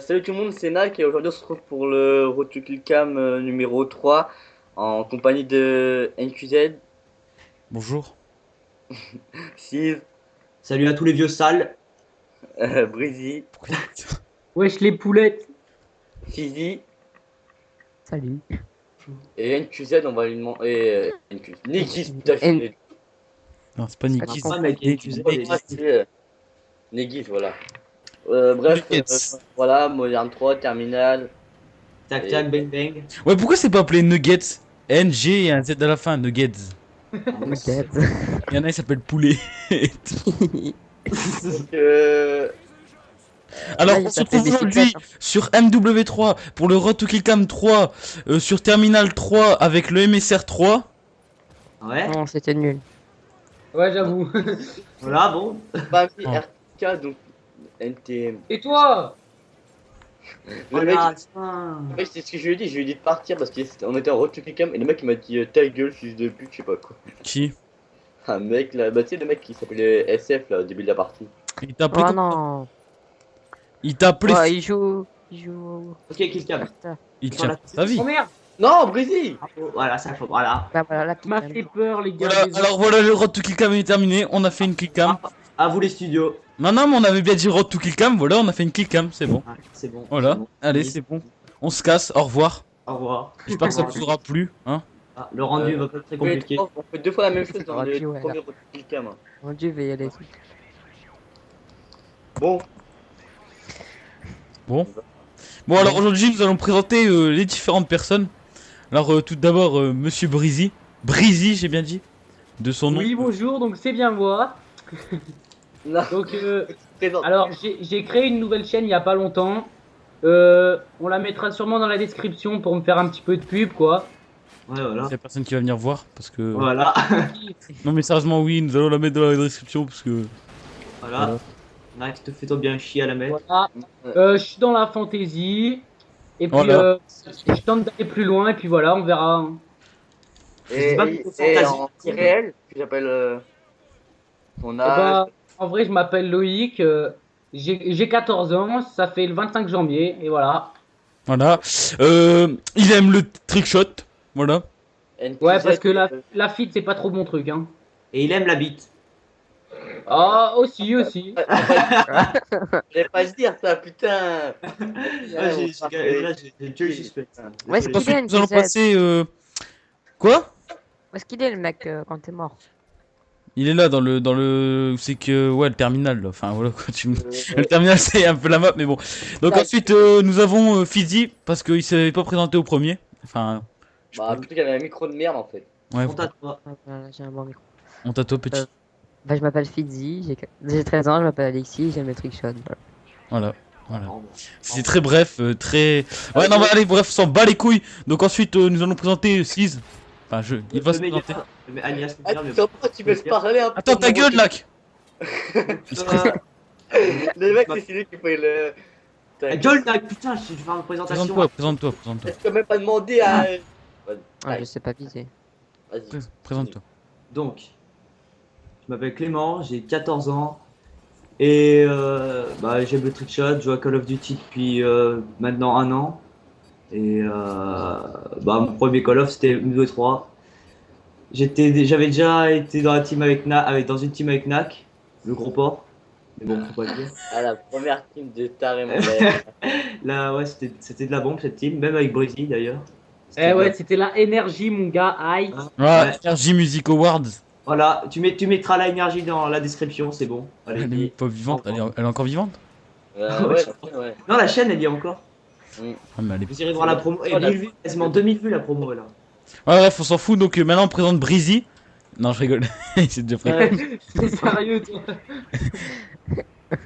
Salut tout le monde, c'est Nak et aujourd'hui on se retrouve pour le Road to Kill Cam numéro 3 en compagnie de NQZ, Bonjour. Steve, Salut à tous les vieux sales. Breezy, Pourquoi Wesh les poulettes. Fizzy Salut. et NQZ. On va lui demander. NQZ. Negis, putain, je N- suis Non, c'est pas C'est Nikis. pas Ouais, mec, Nick- tu sais, Negis, voilà. Bref, Nuggets. voilà, Modern 3, Terminal. tac Et- tac, bang bang. Ouais, pourquoi c'est pas appelé Nuggets? NG et un Z à la fin, Nuggets. Ok. Il y en a, il s'appelle Poulet. Donc, Alors, il on se s'appelle retrouve aujourd'hui bicyclette, sur MW3 pour le Road to Kill Cam 3, sur Terminal 3 avec le MSR 3. Ouais, Non, c'était nul. Ouais, j'avoue. voilà, bon. pas mis Oh. RK, donc NTM. Et toi? Le mec, Voilà, putain. ouais, c'est ce que je lui ai dit, je lui ai dit de partir parce qu'on était en Road to Kill Cam et le mec il m'a dit ta gueule, fils de pute, je sais pas quoi. Qui? Un mec là, bah tu sais le mec qui s'appelait SF là au début de la partie. Il t'a appelé Oh comme- non. Il t'a appelé. Ouais, il joue. Il joue. Ok, kill cam. Il tient sa vie. Oh merde, Non, Breezy. Voilà, ça faut. Voilà. Bah voilà, la m'a petite. fait peur les gars. Voilà, désolé. alors voilà, le Road to Kill Cam est terminé. On a fait une kill cam. À vous les studios. Non, non, mais on avait bien dit Road to Kill Cam. Voilà, on a fait une kill cam, c'est bon. Ouais, c'est bon. Voilà, c'est bon. allez, Oui. c'est bon. On se casse, au revoir. Au revoir. J'espère que ça vous aura plu, hein. Ah, le rendu va pas être très compliqué. On fait deux fois la même chose dans le Ouais, là. premier Road to Kill Cam. Hein. Mon dieu, va y aller. Bon, Bon, alors aujourd'hui, nous allons présenter les différentes personnes. Alors, tout d'abord, Monsieur Breezy. Breezy, j'ai bien dit. De son nom. Oui, bonjour, donc c'est bien moi. non, Donc, présente. alors j'ai créé une nouvelle chaîne il y a pas longtemps. On la mettra sûrement dans la description pour me faire un petit peu de pub, quoi. Ouais, voilà. C'est la personne qui va venir voir. Parce que. Voilà. Non, mais sérieusement, oui, nous allons la mettre dans la description. Parce que. Voilà. Max, te fais-toi bien chier à la mettre. Voilà. Je suis dans la fantasy. Et puis, Voilà. je tente d'aller plus loin. Et puis voilà, on verra. Et, C'est pas et, que et fantasy. en réel, tu j'appelle ton Eh âge. ben, en vrai, je m'appelle Loïc. J'ai 14 ans. Ça fait le 25 janvier. Et voilà. Voilà. Il aime le trickshot. Voilà. NQZ, Ouais, parce que la fit, c'est pas trop mon truc. Hein. Et il aime la bite. Ah, aussi, aussi. j'allais pas le dire ça, putain. J'ai tué le suspect. Où est-ce qu'il Ensuite, est, nous allons NQZ? passer. Quoi? Où est-ce qu'il est, le mec, quand t'es mort? Il est là dans le. C'est que. Ouais, le terminal. Là. Enfin, voilà quoi. Le terminal, c'est un peu la map, mais bon. Donc, Ouais. ensuite, nous avons Fizzy. Parce qu'il s'est pas présenté au premier. Enfin. je Bah, pense- plutôt qu'il y avait un micro de merde en fait. Ouais, Honte à toi. Ouais, voilà, j'ai un bon micro. on t'a toi, petit. Bah, je m'appelle Fizzy, j'ai 13 ans, je m'appelle Alexis, j'aime le trickshot. Voilà. Voilà. C'est très bref, très. Ouais, non, bah, allez, bref, on s'en bat les couilles. Donc, ensuite, nous allons présenter Sleaze. Enfin, il va se présenter. Mais Agnès, c'est bien, mais Attends, tu peux se parler un peu. Attends, ta gueule, Lac! Le mec, c'est celui qui fait le. Ta Gueule, là, putain, je vais faire une présentation. Présente-toi, présente-toi, présente-toi. Est-ce que même pas demandé à. Ah, je sais pas viser. Vas-y. Présente-toi. Donc, je m'appelle Clément, j'ai 14 ans et bah, j'aime le trickshot, je joue à Call of Duty depuis maintenant un an. Et bah, mon premier Call of c'était MW3. J'avais déjà été dans, dans une team avec Nak, le gros porc. Mais bon, faut pas le dire. À la première team de Taré mon gars. Là, ouais, c'était de la bombe cette team, même avec Breezy d'ailleurs. Eh ouais, c'était la énergie, mon gars. Aïe. Ouais, RJ Music Awards. Voilà, tu mettras la énergie dans la description, c'est bon. Allez. Elle est pas vivante, elle est encore vivante? Ouais, ouais. Non, la chaîne elle y est encore. Ah, mais elle est... Vous irez voir la promo. Et 1000 vues, quasiment 2000 vues la promo là. Ouais, bref, on s'en fout. Donc, maintenant, on présente Breezy. Non, je rigole. C'est déjà pris. C'est sérieux, toi.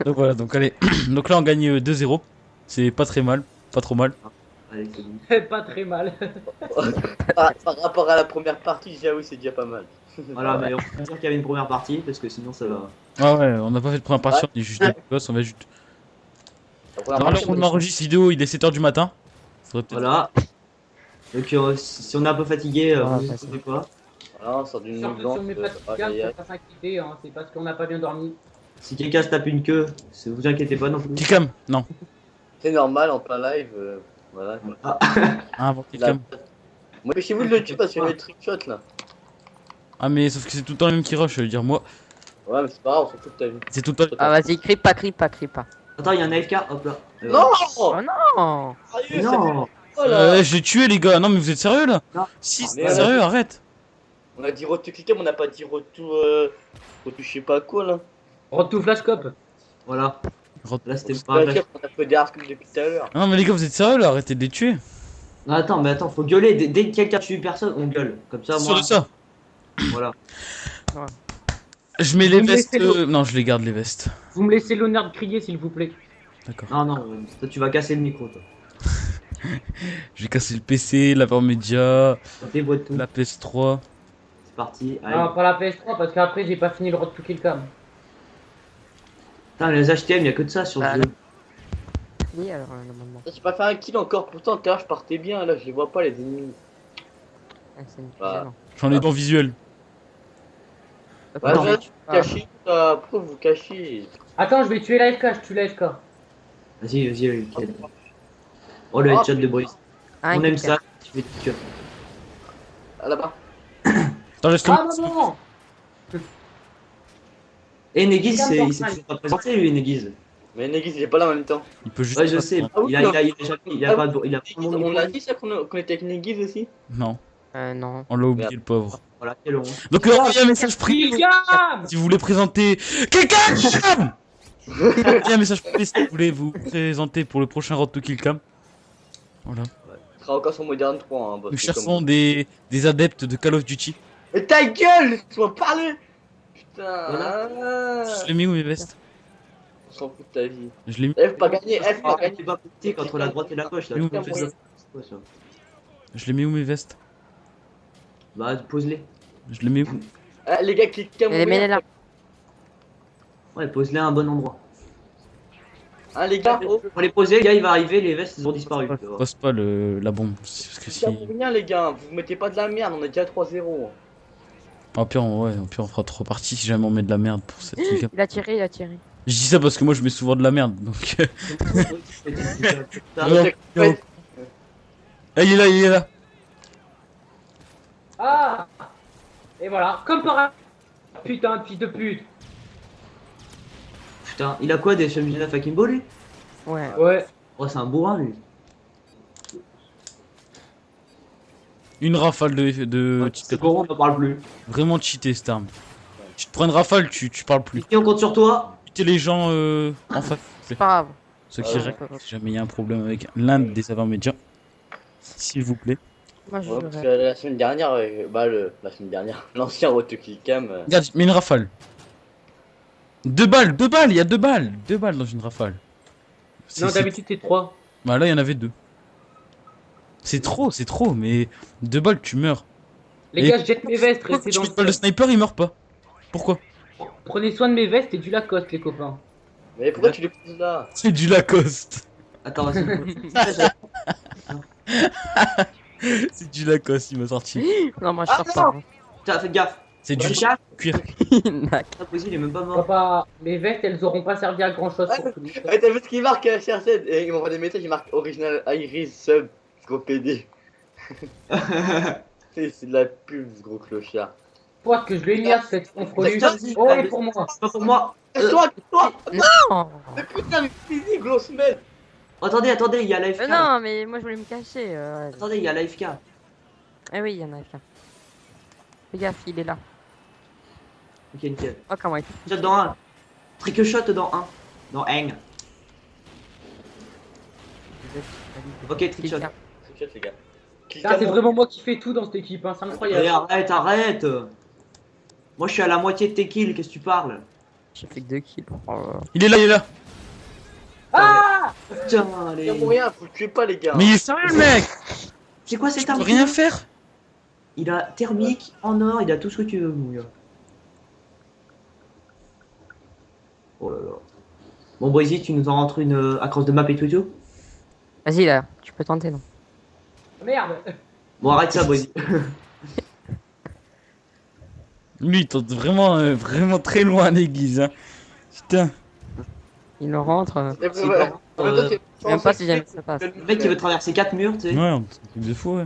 Donc, voilà, donc, allez. Donc, là, on gagne 2-0. C'est pas très mal. Pas trop mal. Allez, c'est bon. C'est pas très mal. Par rapport à la première partie, j'avoue, c'est déjà pas mal. Voilà, mais on peut dire qu'il y avait une première partie parce que sinon ça va. Ah ouais, on n'a pas fait de première partie. On est juste des gosses. On va juste. La première Alors, partie, on enregistre vidéo. Il est 7h du matin. Faudrait peut-être. Voilà. Donc si on est un peu fatigué, Ah, vous ça, inquiétez pas. voilà, on sort d'une nuit Surtout si blanche. on met pas de calme, faut pas s'inquiéter, hein. C'est parce qu'on n'a pas bien dormi. Si quelqu'un se tape une queue, vous inquiétez pas non plus. Kikam. Non. C'est normal en plein live. Voilà. Ah, bon, Là, quelqu'un. moi, mais si vous le tuez parce qu'il y a des trickshots là. Ah, mais sauf que c'est tout le temps le même qui rush, je veux dire, moi. Ouais, mais c'est pas grave, on s'en fout de ta vie. C'est tout le temps. Ah, vas-y, crie pas, crie pas, crie pas. Attends, il y a un AFK, hop là. Non Oh non! Sérieux, Non. c'est quoi là Je l'ai tué, les gars. Non, mais vous êtes sérieux là? Non. Si, c'est Merde. sérieux, arrête. On a dit retour cliquer, mais on n'a pas dit retour. Retour je sais pas quoi là. Retour Flashcop. Voilà. Là, c'était C'est pas pas sûr qu'on a fait des hardcore depuis tout à l'heure. Non, mais les gars, vous êtes sérieux là? Arrêtez de les tuer. Non, attends, mais attends, faut gueuler. Dès que quelqu'un tue personne, on gueule. Comme ça, Sur moi. de ça. Voilà. Je mets les Vous me vestes. laissez l'eau. Non, je les garde les vestes. Vous me laissez l'honneur de crier, s'il vous plaît. D'accord. Non, non, toi, tu vas casser le micro, toi. J'ai cassé le PC, la Power Media, Tes boîtes tout. la PS3. C'est parti. Non, Allez. pas la PS3, parce qu'après, j'ai pas fini le Road to Kill Cam. Putain, les HTM, y a que de ça sur Ah, le jeu. Oui, alors, normalement. J'ai pas fait un kill encore, pourtant tout à l'heure je partais bien, là je les vois pas les ennemis. Ah, c'est une Ah. gênant. J'en ai dans visuel. Ouais, Attends, là, tu- cachez, pourquoi vous cachez? Attends, je vais tuer l'AFK, je tue l'AFK. Vas-y, vas-y, vas-y. Oh, le headshot de Brice. Ah, On aime quelqu'un. ça. Tu fais que. Ah là-bas. Attends, laisse Ah tomber. non. Et Negiz, Quelqu'un il me s'est porte toujours pas présenté, lui, Negiz. Mais Negis il est pas là en même temps. Il peut juste. Ouais, je sais. Ah oui, Il a pas de. Il a pas de On l'a dit ça qu'on était avec Negis aussi. Non, Non. on l'a oublié, Merde. le pauvre. Voilà, quel honte. Donc, envoyez un message privé Kill Cam. si vous voulez présenter. Quelqu'un Envoyez un message privé si vous voulez vous présenter pour le prochain Road to Kill Cam. Voilà. Il sera encore sur Modern 3. Hein, parce Nous que cherchons comme- des adeptes de Call of Duty. Mais ta gueule, laisse-moi parler. Putain. Voilà. Je l'ai mis où mes vestes? On s'en fout de ta vie. Je l'ai mis. F pas gagné, F pas Ah, gagné. il va politique entre la droite et la gauche là. Oui, Tu oui, fais oui. ça. C'est quoi, ça Je l'ai mis où mes vestes? Bah, pose-les. Je l'ai mis où? Ah, les gars, cliquez Mais les là. Ouais, pose-les à un bon endroit. Ah, les gars, oh. Pour les poser, le gars, il va arriver, les vestes, ils ont disparu. Pose pas la bombe. Parce que si. Ça vaut rien, les gars. Vous mettez pas de la merde, on est déjà à 3-0. Au pire, au pire, on fera 3 parties si jamais on met de la merde pour cette Kill Cam. Il a tiré, il a tiré. Je dis ça parce que moi je mets souvent de la merde donc. Ah, Non. Ouais. Ah, il est là. Ah. Et voilà, comme par hasard. Putain, fils de pute. Putain, il a quoi des SMG9 à Kimbo, lui? Ouais. Ouais. Oh, c'est un bourrin, lui. Une rafale de C'est bon, on n'en parle plus. vraiment cheaté cette arme. Tu te prends une rafale, tu parles plus. Et on compte sur toi. Buter les gens en face. C'est pas grave. Ceux qui Ah, règlent, si jamais il y a un problème avec l'un des savants médias. S'il vous plaît. Moi, je Ouais, parce que jouerais. la semaine dernière, la semaine dernière, l'ancien Road to Kill Cam. Regarde, mets une rafale. 2 balles, il y a 2 balles. 2 balles dans une rafale. Non, d'habitude, c'est 3. Bah là, il y en avait 2. C'est trop, mais 2 balles, tu meurs. Les Et- gars, je jette mes vestes, Pourquoi restez tu dans mets une balle de sniper, il meurt pas. Pourquoi? Prenez soin de mes vestes et du Lacoste, les copains. Mais pourquoi tu les poses là? C'est du Lacoste. Attends, vas-y. C'est du Lacoste, il m'a sorti. Non, moi, je Ah, sors pas. hein. Putain, faites gaffe. C'est du Richard, cuir. Nac. il est même pas mort. Papa, mes vestes, elles auront pas servi à grand chose pour tout le monde. Ouais, t'as vu ce qu'il marque CR7 et il m'envoie des messages, il marque Original Iris Sub, ce gros PD. C'est de la pub, ce gros clochard. Toi, que je l'émerde, cette confrelue. Vas-y, Oh, et vas-y. pour moi. Pas pour moi. Toi, Non. mais putain, le physique, grosse merde. Attendez, il y a l'AFK. Non, mais moi, je voulais me cacher. Attendez, il y a l'AFK. Ah oui, il y en a qu'un. Fais gaffe, il est là. Ok, nickel. Oh, comment il Shot dans un. Trickshot dans un. Dans un. Ok, trickshot. Quelqu'un. C'est les gars. Putain, c'est vraiment moi qui fais tout dans cette équipe, hein, c'est incroyable. Allez, arrête. Moi, je suis à la moitié de tes kills, qu'est-ce que tu parles? J'ai fait que 2 kills. Oh là là. Il est là. Ah. Putain, allez. Y'a rien, vous le tuez pas, les gars. Mais il est sérieux, le mec. C'est quoi Tu cette peux arme? rien faire. Il a thermique, en or, il a tout ce que tu veux, mon gars. Oh là là. Bon, Breezy, tu nous en rentres une à cross de map et tout? Vas-y, là, tu peux tenter, non? Merde. Bon, arrête ça, Breezy. Lui, il tente vraiment très loin l'église. Hein. Putain. Il en rentre. C'est C'est vrai. bon, En même temps, c'est Même pas si jamais ça passe. Le mec qui veut traverser 4 murs, tu sais. Ouais, un truc de fou, ouais.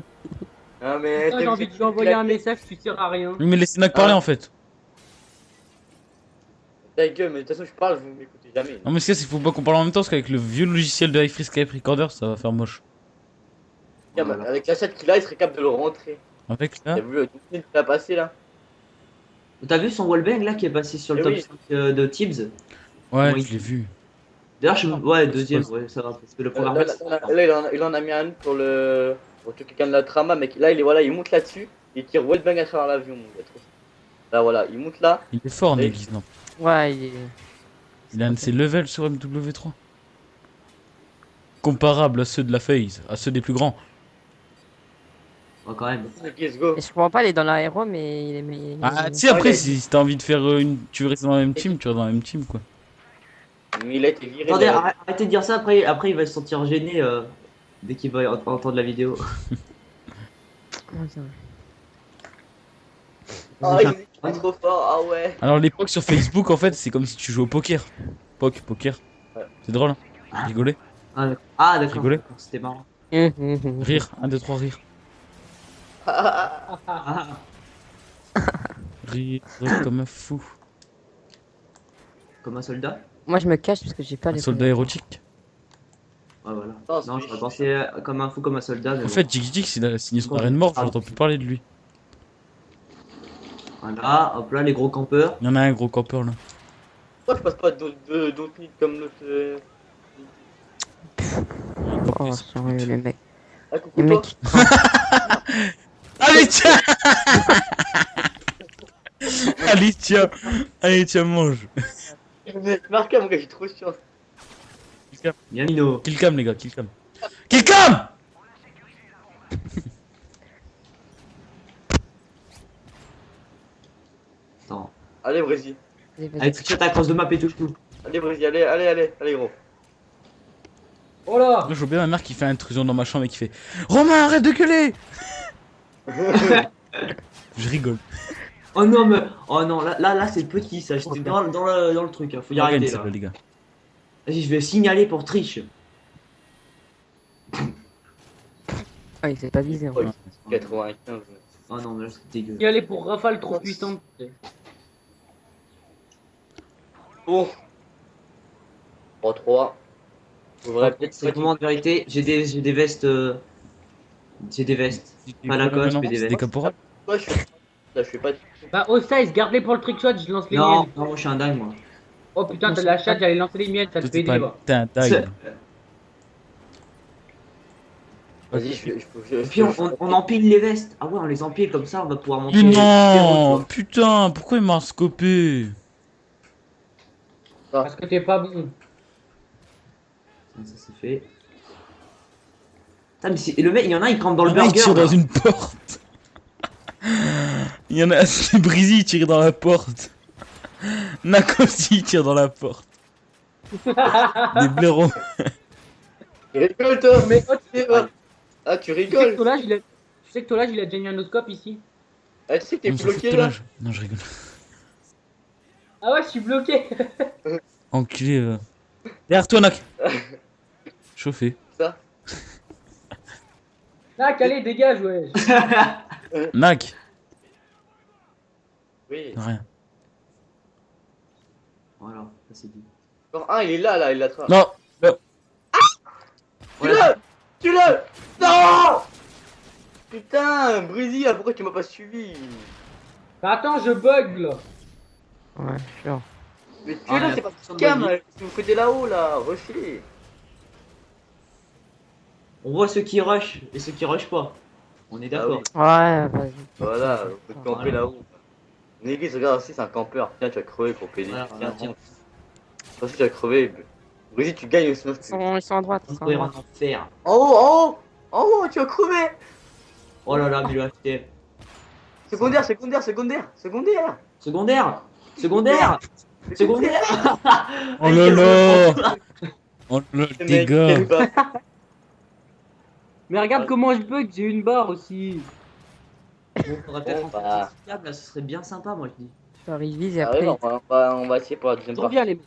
Ah, mais J'ai envie de lui envoyer un message, tu sers à rien. Oui, mais laissez Nak parler Ah. en fait. Ta gueule, mais de toute façon, je parle, vous m'écoutez jamais. Non, mais ce qu'il y a, c'est qu'il faut pas qu'on parle en même temps parce qu'avec le vieux logiciel de iFree Skype Recorder, ça va faire moche. Regarde, avec la chatte qu'il a, il serait capable de le rentrer. Avec là. T'as vu le tweet qu'il a passé là? T'as vu son wallbang là qui est passé sur le Eh top oui. 5 de Tibbs? Ouais, Oui. je l'ai vu. D'ailleurs, ouais, deuxième, ouais, ça va. Parce que le Là, premier il en a mis un pour le. Pour tuer quelqu'un de la trama, mec. Là, voilà, il monte là-dessus. Il tire wallbang à travers l'avion, mon gars. Là, voilà, il monte là. Il est fort, Et- Negis, non. Ouais, il est. Il a un de ses levels sur MW3. Comparable à ceux de la FaZe, à ceux des plus grands. Oh, quand même. Let's go. Et je comprends pas, il est dans l'aéro, mais il est. Ah, tu sais, après, si t'as envie de faire une. Tu veux rester dans la même team, tu restes dans la même team, quoi. Mais il a été viré. Attendez, de- arrêtez de dire ça, après il va se sentir gêné dès qu'il va entendre la vidéo. Ah, il est trop fort, ah ouais. Alors, l'époque sur Facebook, en fait, c'est comme si tu jouais au poker. Poker. Ouais. C'est drôle, hein. Rigoler. Ah, d'accord. Rigolez. D'accord, c'était marrant. Rire. 1, 2, 3, rire. Ah, Rire comme un fou. comme un soldat? Moi, je me cache parce que j'ai pas Un les. soldat érotique. Ouais, voilà. Non, Non, c'est- je pensais comme un fou, comme un soldat. mais En bon. fait, Jix, il a signé son arène mort, j'entends plus parler de lui. Voilà, hop là, les gros campeurs. Il y en a un gros campeur là. Pourquoi je passe pas d'autres nids comme l'autre. Oh, sérieux, les mecs. Ah, coucou, Les toi. mecs. Allez, tiens. Allez, tiens, mange. Marqué, mon gars, j'ai trop chiant. Bien Mino. Killcam, les gars, killcam. Killcam. Attends. Allez, Brésil. Allez, trichette à cross de map et touche tout. Allez, Brésil, allez, gros. Oh là. Moi, je vois bien ma mère qui fait intrusion dans ma chambre et qui fait Romain, arrête de gueuler. Je rigole. Oh non, mais. Oh non, là c'est petit ça. J'étais dans le truc, hein. Faut y arrêter là. les gars. Vas-y, je vais signaler pour triche. Ah, il s'est pas visé. Ouais. hein. 95. Oh non, mais là c'est dégueu. Y aller pour rafale trop puissante. Bon. 3-3. Faudrait peut-être C'est comment de vérité, j'ai des vestes. J'ai des vestes. Pas la coche, mais des C'est des vestes. caporales. Toi, je suis. Là, je fais pas. Bah, Osize, garde-les pour le trickshot, je lance les Non, miennes. non, moi je suis un dingue moi. Oh putain, t'as de la chatte, j'allais lancer les miennes, ça te fait T'es aider. pas. T'es un tag. Vas-y, Et puis on empile les vestes. Ah ouais, on les empile comme ça, on va pouvoir monter. Mais les non, héros, putain, pourquoi il m'a scopé? Parce que t'es pas bon. tu vois. Ça c'est fait. Putain, mais le mec, il y en a, il campe dans le Il y en a, il burger. tire là. dans une porte. Il y en a, c'est Breezy, il tire dans la porte. Nak aussi, il tire dans la porte. Des blaireaux. Rigole, toi. Mais oh, tu Ah, tu sais que rigoles. Tolage, il a... Tu sais que Tolage, il a déjà mis un oscope ici. Ah, tu sais que t'es On s'en fout bloqué de là. l'âge. Non, je rigole. Ah ouais, je suis bloqué. Enculé. Derrière toi, Nak. Chauffé. Nac, allez, dégage, ouais. Nak. Oui. Rien. Voilà, ça c'est dit. Encore un, il est là, il l'attrape. Non. Voilà. Tue-le. Non. Putain, Brésil, pourquoi tu m'as pas suivi? Bah, attends, je bug là. Ouais, genre. Mais Ah, tue-le, mais c'est pas personne cam, m'a dit. si vous côté là-haut là, refilez. On voit ceux qui rush et ceux qui rush pas. On est d'accord. Ouais, vas-y. Voilà, vous pouvez camper Voilà. là-haut. Négis, regarde aussi, c'est un campeur. Tiens, tu vas crever pour PD. Voilà, Tiens, voilà. tiens. Tu vas crever. Brésil, tu gagnes aussi. Ils sont à droite. Ils sont à Ils droite. en enfer. En haut, tu vas crever. Oh là là, mais le HTM. Secondaire. Secondaire. Oh là là. Oh là, Ce les mec, gars. quel bâtard. Mais regarde comment je bug, j'ai une barre aussi. Bon, faudrait peut-être Bon, en faire bah. un fiable, là, ce serait bien sympa, moi je dis. Je revise et Ah après. ouais, on va essayer pour la deuxième Trop partie. bien les mecs.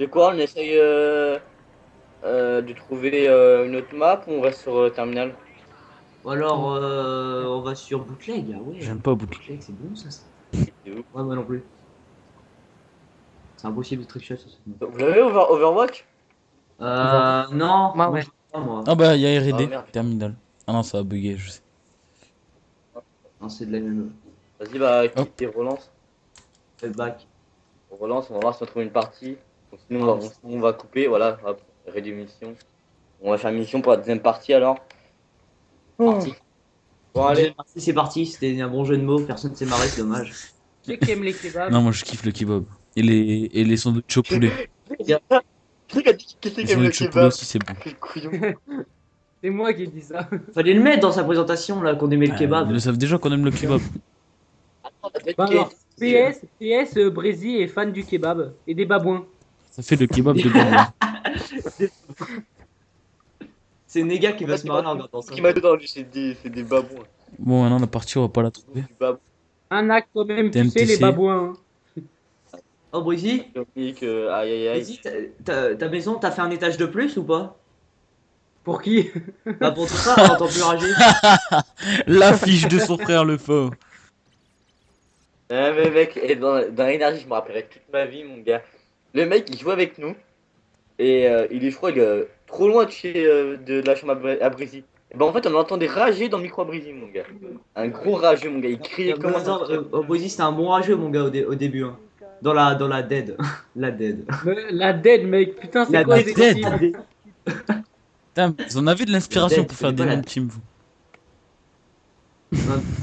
C'est quoi, on essaye de trouver une autre map ou on reste sur Terminal? Ou alors, on va sur Bootleg. Ah ouais, J'aime pas Bootleg. Bootleg, c'est bon ça. C'est où? Ouais, moi non plus. C'est impossible de trickshot ça. Vous l'avez Overwatch? Non. Moi, ouais. je sais pas, moi. Ah bah, il y a Ah, R&D, merde. terminal. Ah non, ça a bugué, je sais. Non, c'est de la MME. Vas-y, bah, Hop. quitte et relance. Fais back. On relance, on va voir si on trouve une partie. Donc, sinon, on va couper, voilà, hop, rédémission. On va faire une mission pour la deuxième partie alors. Parti. Bon, allez. C'est parti, c'était un bon jeu de mots, personne s'est marré, c'est dommage. Qui aime les kebabs? Non, moi je kiffe le kebab. Et les sandwichs au poulet. Qui c'est qui a dit Les qu'aime le sandwichs au poulet kebab? aussi, c'est bon. Quel couillon. C'est moi qui ai dit ça. Fallait le mettre dans sa présentation là, qu'on aimait le kebab. Ils le savent déjà qu'on aime le kebab. Attends, t'as fait Bah, qui- alors, PS, Brésil est fan du kebab et des babouins. Ça fait le kebab de Berlin. C'est Nega qui va se marrer en regardant ça. Qui m'a donné, c'est des babouins. Bon, maintenant la partie, on va pas la trouver. Du babou. Un acte quand même, tu TMTC. sais, les babouins. Oh, Brésil, Dominique, aïe aïe aïe. Brésil, ta maison, t'as fait un étage de plus ou pas? Pour qui? Bah, pour tout ça, en tant plus âgé. La fiche de son frère, le faux. Mais mec, et dans l'énergie, je me rappellerai toute ma vie, mon gars. Le mec, il joue avec nous. Et il est, je crois, il est trop loin de chez de la chambre à Brésil. Et ben en fait, on l'entendait rager dans le micro à Brésil, mon gars. Un gros rageux, mon gars. Il criait comme un. Oh, Brésil, c'était un bon rageux, mon gars, au début. Hein. Dans la dead. La dead. La dead, mec. Putain, c'est La quoi dead. ces Dead. types? Putain, vous en avez de l'inspiration Dead, pour faire c'est des pas la- noms de team, vous.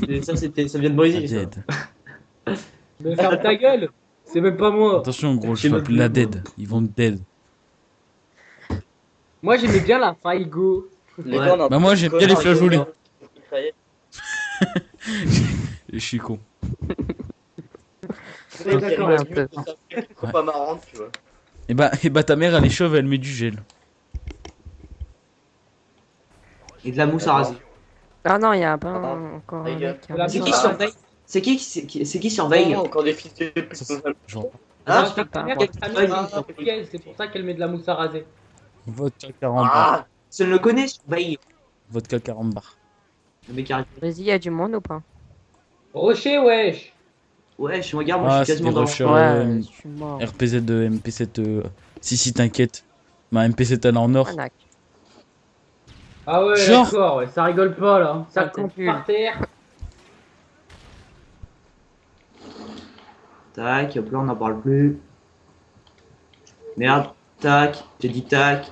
Et ça vient de Brésil. Ça. Dead. Mais ferme ta gueule. C'est même pas moi. Attention, gros, je C'est m'appelle même la plus dead. Ils vont dead. Moi, j'aimais bien la Faigo. Les Ouais. gars, on a- Bah, moi, j'aime bien les flageolets. C'est Je suis con. d'accord, un peu. C'est pas marrant, tu vois. Et bah, ta mère, elle est chauve, elle met du gel. Et de la mousse à raser. Ah non, il y a pas Ah, encore les un gars. mec. La C'est mousse qui à surveille? C'est qui surveille? Non, encore des fils de pute. Ça, c'est- Genre, Ah, je sais pas. C'est pour ça qu'elle met de la mousse à raser. vodka 40 bars. Ah, Personne ne le connaît, surveille. Vodka 40 bars. Le mec arrête. Brésil, il y a du monde ou pas? Rocher, wesh. Ouais, je regarde, moi Ah, je suis c'est quasiment des dans. rushers. Ouais, je suis mort. RPZ de MP7. Si, t'inquiète. Ma MP7 elle est en or. Manac. Ah ouais, Genre. d'accord, ouais, ça rigole pas là. Ça Ah, t'es campe nul. par terre. Tac, hop là, on n'en parle plus. Merde, tac, j'ai dit tac,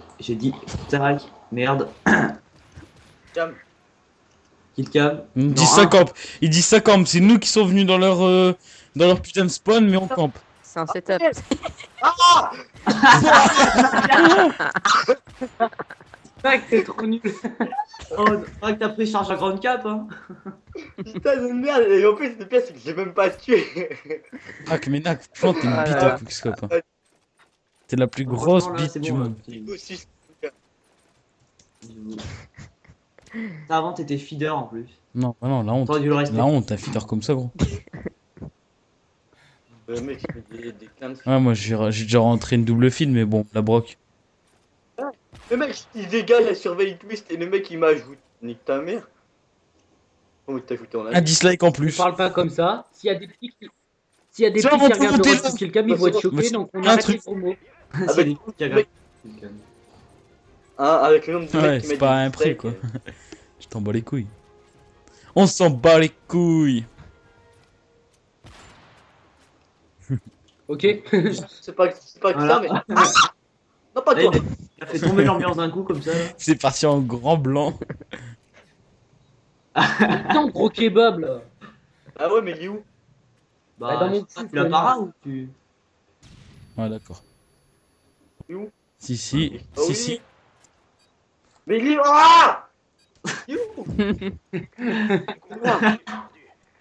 merde. Cam. Killcam. Il Non, dit ça un. campe. Il dit ça campe. C'est nous qui sommes venus dans leur putain de spawn, mais on campe. C'est un setup. Tac, c'est trop nul. Oh, faudrait que t'as pris charge à grande cap, hein. Putain de merde. Et en plus, le pire, c'est que j'ai même pas tué. Nac, mais Nac, franchement, t'es une bite à Quickscope. Hein. T'es la plus grosse Franchement, là, bite c'est du bon, monde. là. Aussi. Ça, avant, t'étais feeder en plus. Non, ah non, la honte. T'aurais dû le rester. La honte, un feeder comme ça, gros. Mec, je fais des clins de Ouais, moi j'ai déjà rentré une double feed, mais bon, la broc. Le mec, il dégage la surveille twist et le mec, il m'ajoute. Nique ta mère. Oh, t'as ajouté en Un dislike en plus. Je parle pas comme ça. S'il y a des petits qui Tiens, regardent on peut le monter reste là. de Killcam, ils vont être choqués, donc on Un arrête truc. les promos. Ah, C'est des qui regardent. Hein, avec le nombre de Ouais, mecs qui c'est mettent pas des un prix, dislikes. quoi. Je t'en bats les couilles. On s'en bat les couilles. Ok. C'est pas que Voilà. ça, mais. Non, pas Là, toi. il a fait tomber l'ambiance d'un coup comme ça. Là. C'est parti en grand blanc. Putain, gros kebab là. Ah ouais, mais il est où? Bah, dans mon je sais pas, cul, tu l'as quoi. para ou tu. Ouais, d'accord. Il est où? Si. Ah oui. Mais il est où? Ah! Il est où?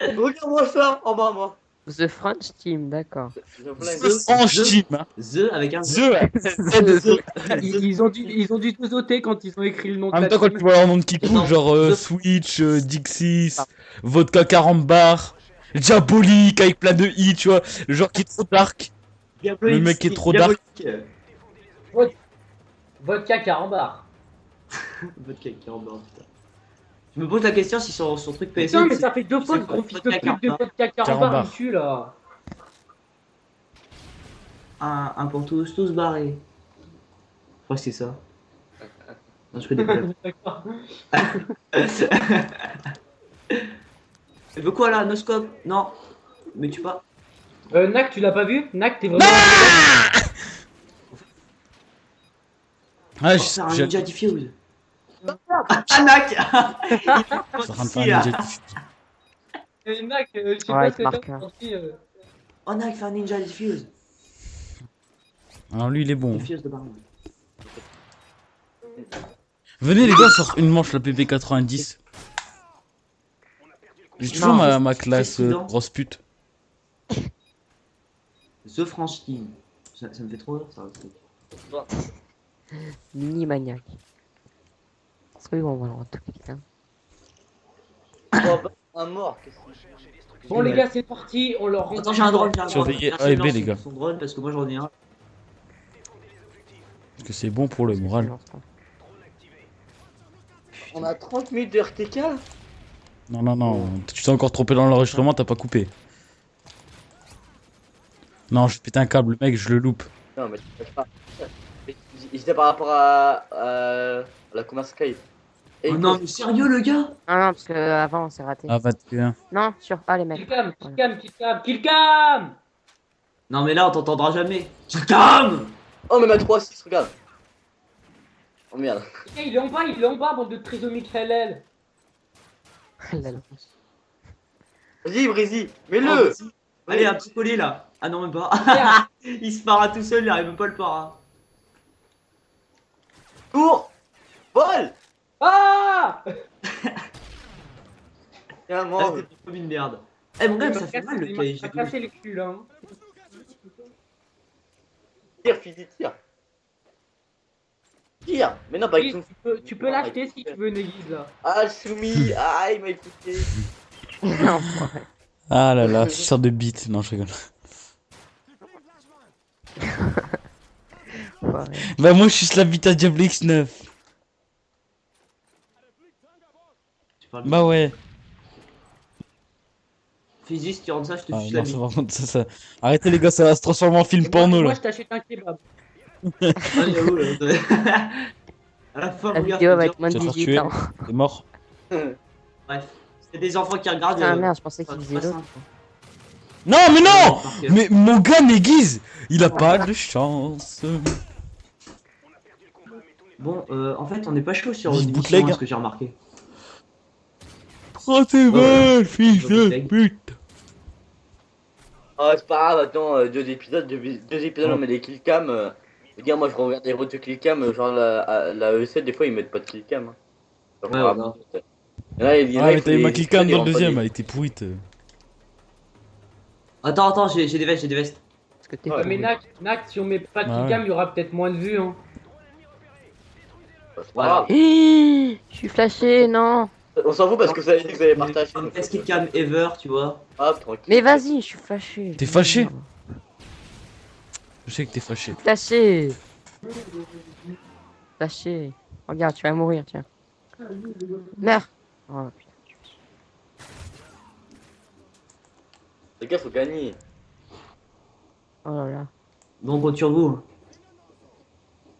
Regarde-moi ça en bas, moi. The French Team, d'accord. En team, hein. The avec un The. Ils ont dû tout sauter quand ils ont écrit le nom de En même la temps, quand team. tu vois leur nom de qui coule, genre The- Switch, Dixis, Vodka 40 bars, Diabolique avec plein de i, tu vois. Le genre qui est trop dark. Le mec est trop dark. Vodka carambar. Vodka carambar, putain. Je me pose la question si son truc PS. Putain, mais ça fait 2 fois c'est ce gros quoi, fils de vodka pute de carambar vodka carambar, Carambar. il tue là. Un pour tous barrés. Je crois que c'est ça. Non, je connais pas. D'accord. Elle veut quoi là? Noscope? Non. Mais tu pas. Nak, tu l'as pas vu? Nak, t'es vraiment. Ah, C'est un j'ai ninja diffuse. Anak. je suis en train de faire un ninja diffuse. Nak, je sais Ouais, pas ce que Marc, t'as hein. senti. Oh Nak fait un ninja diffuse. Alors lui, il est bon. Diffuse de barman. Venez les gars, sort une manche la PP90. J'ai toujours Non. ma classe Président. grosse pute. The French Team. Ça me fait trop rire ça. Mini maniaque. Est-ce que on va le retour quelqu'un? Un mort. Qu'est-ce que c'est? Bon, les gars, c'est parti, on leur rend. Attends, j'ai un drone. Surveillez Personne A et B, lance les gars. son drone parce que moi j'en ai un. Parce que c'est bon pour le moral. On a 30 minutes de RTK. Non, non, non. Tu t'es encore trompé dans l'enregistrement, t'as pas coupé. Non, je pète un câble, mec, je le loupe. Non, mais tu peux pas. C'était par rapport à la commerce Skype. Et Oh non, mais sérieux le gars? Ah non, parce que avant c'est raté. Ah, 21. Non, sur A les mecs. Killcam, killcam, killcam, killcam. Non mais là on t'entendra jamais. Calme. Oh, mais ma 3-6, regarde. Oh merde. Ok, il est en bas, bande de trisomiques LL. Vas-y, Brésil, Oh, mets-le. vas-y. Allez, un petit collier là. Ah non, même pas. Merde. Il se para tout seul, il arrive même pas à le para. Cours. Vol. Ah. Tiens, Ah, mange. t'es comme une merde. Eh mon gars, ça fait mal le Il cahier. m'a cassé les culs là. Tire, Fizi, tire. Tire. Mais non, pas avec Oui, son. tu peux l'acheter si tu veux une aiguise là. Ah, Soumi. Ah, il m'a écouté. Non, Ah là là, suceur de bite. Non, je rigole. ouais. Bah, moi, je suis la bite à Diablo X9. Tu parles Bah, ouais. Physis, si tu rentres ça, je te Ah, fiche la non, bite. ça, par contre, ça. Arrêtez, les gars, ça va se transformer en film porno Moi, là. je t'achète un kebab. Ah, j'avoue, là. À la fin, La regarde, vidéo faut avec dire- moins de Tu vas te faire 18 tuer. ans. T'es mort. Bref, c'est des enfants qui regardent. Ah merde, je pensais ça qu'il va faisait être l'autre. Non, mais non! par cœur. Mais mon gars m'aiguise! Il a pas de chance. Bon, en fait, on n'est pas chaud sur Vive une émission, bootleg. hein, ce que j'ai remarqué. Oh, t'es Ouais. mal, fils de Bootleg. pute. Ah, c'est pas grave, attends, deux épisodes, on met des killcams. Les gars, moi je regarde des routes de killcam, genre la E7, des fois ils mettent pas de killcam. Hein. Genre, Ouais, voilà. Là, il y en a, Ah, il mais faut t'as eu les- ma killcam ils dans le rendent pas deuxième, des- elle était pourrite. Attends, j'ai des vestes. Parce que t'es Ouais, Ouais, mais Nak, si on met pas de Ouais. killcam, il y aura peut-être moins de vues. Hein. C'est pas grave. Je suis flashé, non. On s'en fout parce que vous avez dit que vous avez partagé. Le best killcam ever, tu vois. Ah, tranquille. Mais vas-y, je suis flashé. T'es fâché? Je sais que t'es fâché. Flashé. Flashé. Regarde, tu vas mourir, tiens. Meurs. Oh putain. Les gars, faut gagner. Oh là là. Bon, compte sur vous.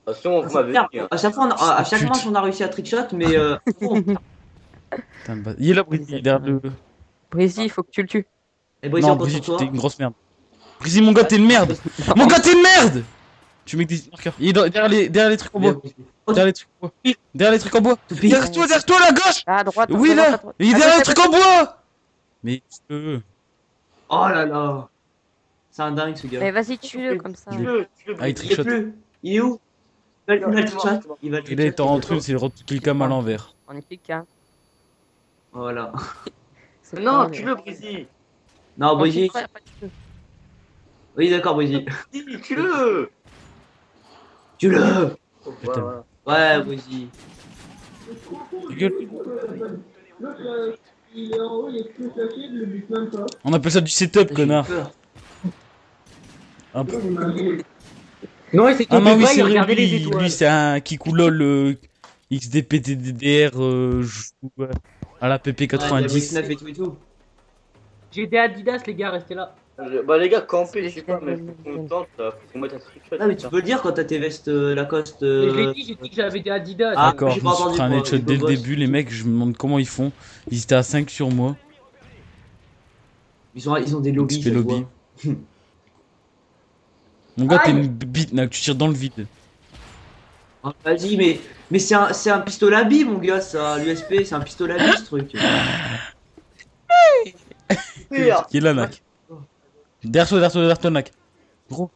Attention, vous m'avez dit. Hein. À chaque fois, à chaque Pute. manche, on a réussi à trickshot, mais bon. Putain, bah, il est là, Brésil, il est derrière le. Brésil, il faut que tu le tues. Et Brésil, Non, on compte Brésil, sur t'es toi. une grosse merde. Brésil, mon gars, t'es une merde! Mon gars, t'es une merde! Tu mets des marqueurs. Il est derrière les trucs en bois. Derrière les trucs en bois. Derrière les trucs en bois. Derrière toi, à gauche! Ah, à droite. Oui, à droite, à là! droite. Il est À derrière les gauche, à trucs en bois! Mais. Oh là là. C'est un dingue ce gauche. gars. Mais vas-y, tue-le comme ça. Tue-le, tue-le. Ah, il Il est trichote. plus. Il est où? Il va le trickshot. Il va le Il est trickshot. en truc, c'est le killcam à l'envers. On est clic, hein. Voilà. C'est Non, pas- tue-le, Brésil. Non, On Brésil. clique pas, après, tu peux. Oui, d'accord, Brésil. Brésil, tue-le. Tue-le. Voilà. Ouais, Brésil. Gueule. On appelle ça du setup, J'ai connard. peur. Hop. Non, il s'est Ah tombé non, oui, pas, c'est il vrai, regardait les lui, étoiles. lui c'est un Kikoulol XDPTDDR joue à la Ouais, Diablo 90. X9 et tout et tout. J'ai des Adidas, les gars, restez là. Bah les gars, camper, je C'est sais pas, mais tellement faut qu'on bien. tente, là, faut qu'on mette un trickshot. Ah, mais tu peux le dire quand t'as tes vestes Lacoste. Mais je l'ai dit, j'ai dit que j'avais des Adidas. Ah, D'accord, j'ai je pas me suis entendu, pris un moi, headshot les dès le gogos. début, les mecs, je me demande comment ils font. Ils étaient à 5 sur moi. Ils ont des lobbies, XP ça se lobby. voit. Mon gars, t'es Aïe. une bite, Nak, tu tires dans le vide. Ah, vas-y, mais c'est un pistolet à billes, mon gars, ça. L'USP, c'est un pistolet à billes, ce truc. Pire. Qui est là, Nak? Derrière toi, Nak. Gros.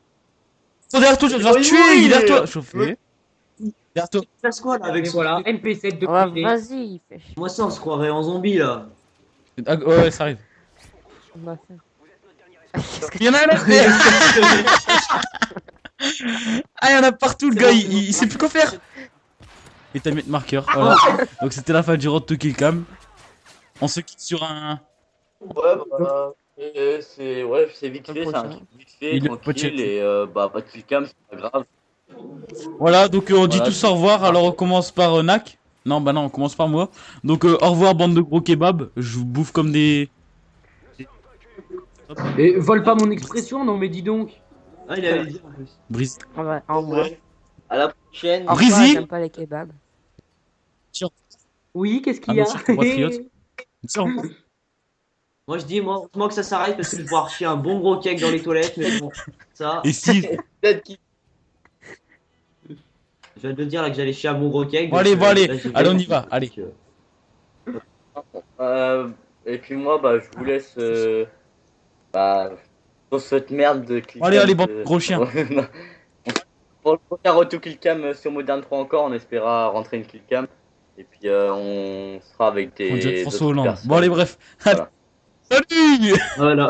Oh, derrière toi, je vais te Oui, tuer, oui. il est derrière toi. Chauffé. Derrière toi. Il passe quoi, là, avec Et son voilà, truc MP7 de Ouais, qualité. vas-y, il fait chier. Moi, ça, on se croirait en zombie, là. Ah, ouais, ça arrive. On va faire. Qu'est-ce que Il y en a un là. Ah, il y en a partout, le gars, il sait plus quoi faire. Et t'as mis le marqueur, voilà. Donc c'était la fin du road to kill cam. On se quitte sur un. Ouais, bah, c'est vite fait, c'est un prochain. truc vite fait, Il est tranquille, pocheté. et bah, pas de killcam, c'est pas grave. Voilà, donc on dit Voilà, tous au revoir. Alors on commence par Nak. Non, bah non, on commence par moi. Donc au revoir, bande de gros kebabs. Je vous bouffe comme des. Et vole pas mon expression, non mais dis donc. Ah, il allait le dire en plus. Brise. On va, au revoir. À la prochaine. Au revoir, Brizzy. j'aime pas les kebabs. Oui, qu'est-ce qu'il Ah, y a bah, sur compatriote. Tiens. Moi, je dis, moi, heureusement que ça s'arrête parce que je vais pouvoir chier un bon gros cake dans les toilettes, mais bon, ça, Et Steve. Peut-être qu'il- je viens de le dire là que j'allais chier un bon gros cake. Bon, donc, allez, bon, allez. là, j'y vais. Allez, on y va, allez. Donc, Et puis moi, bah, je vous laisse bah, sur cette merde de killcam. Allez, allez, bande de gros chiens. Pour le prochain Road to Killcam sur Modern 3 encore, on espérera rentrer une killcam. Et puis on sera avec On dirait des François d'autres Hollande. personnes. Bon, allez, bref. Voilà. Salut. Voilà.